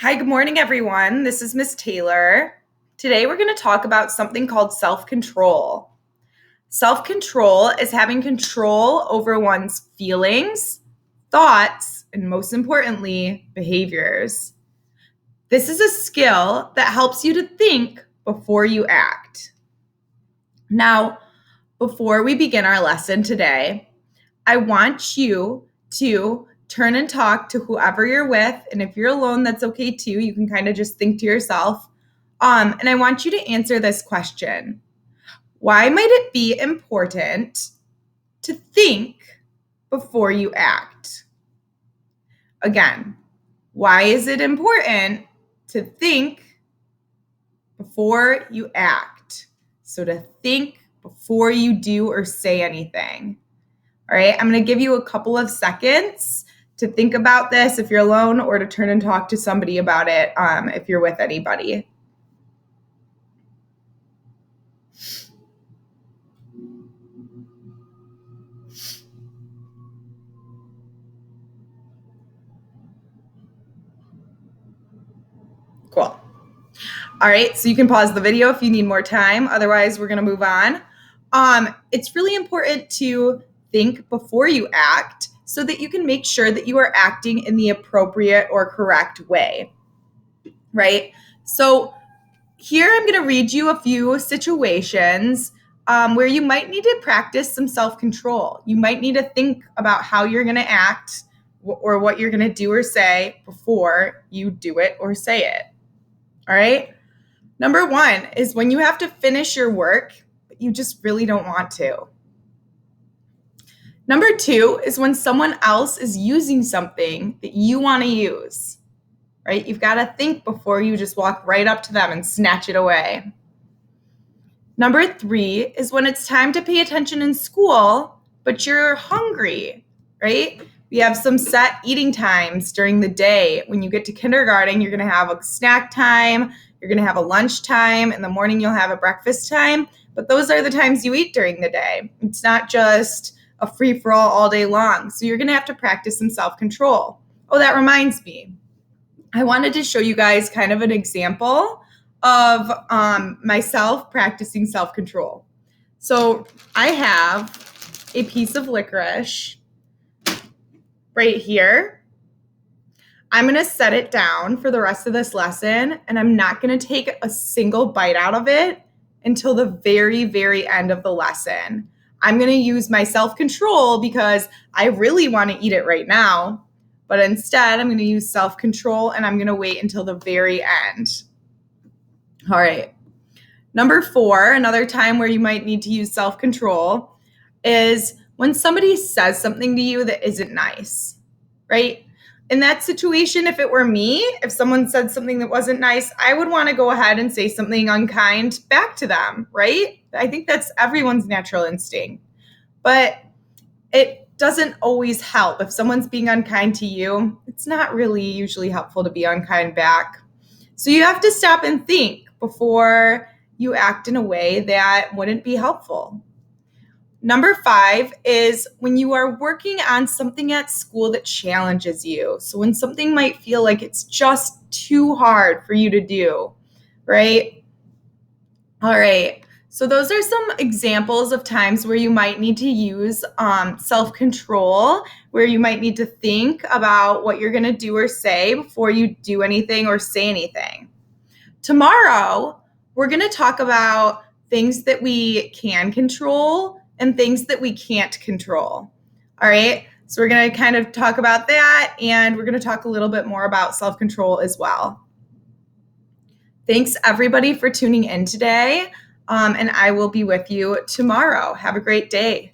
Hi, good morning, everyone. This is Miss Taylor. Today we're going to talk about something called self-control. Self-control is having control over one's feelings, thoughts, and most importantly, behaviors. This is a skill that helps you to think before you act. Now, before we begin our lesson today, I want you to turn and talk to whoever you're with. And if you're alone, that's okay too. You can kind of just think to yourself. And I want you to answer this question. Why might it be important to think before you act? Again, why is it important to think before you act? So to think before you do or say anything. All right, I'm going to give you a couple of seconds to think about this if you're alone, or to turn and talk to somebody about it if you're with anybody. Cool. All right, so you can pause the video if you need more time. Otherwise, we're going to move on. It's really important to think before you act so that you can make sure that you are acting in the appropriate or correct way, right? So here I'm going to read you a few situations where you might need to practice some self-control. You might need to think about how you're going to act or what you're going to do or say before you do it or say it. All right? Number one is when you have to finish your work, but you just really don't want to. Number two is when someone else is using something that you want to use, right? You've got to think before you just walk right up to them and snatch it away. Number three is when it's time to pay attention in school, but you're hungry, right? We have some set eating times during the day. When you get to kindergarten, you're going to have a snack time, you're going to have a lunch time, in the morning you'll have a breakfast time, but those are the times you eat during the day. It's not just a free-for-all all day long. So you're going to have to practice some self-control. Oh, that reminds me. I wanted to show you guys kind of an example of myself practicing self-control. So I have a piece of licorice right here. I'm going to set it down for the rest of this lesson, and I'm not going to take a single bite out of it until the very, very end of the lesson. I'm going to use my self-control because I really want to eat it right now, but instead I'm going to use self-control and I'm going to wait until the very end. All right. Number four, another time where you might need to use self-control is when somebody says something to you that isn't nice, right? In that situation, if it were me, if someone said something that wasn't nice, I would want to go ahead and say something unkind back to them, right? I think that's everyone's natural instinct. But it doesn't always help. If someone's being unkind to you, it's not really usually helpful to be unkind back. So you have to stop and think before you act in a way that wouldn't be helpful. Number five is when you are working on something at school that challenges you. So when something might feel like it's just too hard for you to do, right? All right. So those are some examples of times where you might need to use self-control, where you might need to think about what you're going to do or say before you do anything or say anything. Tomorrow, we're going to talk about things that we can control and things that we can't control. All right. So we're going to kind of talk about that, and we're going to talk a little bit more about self-control as well. Thanks everybody for tuning in today. And I will be with you tomorrow. Have a great day.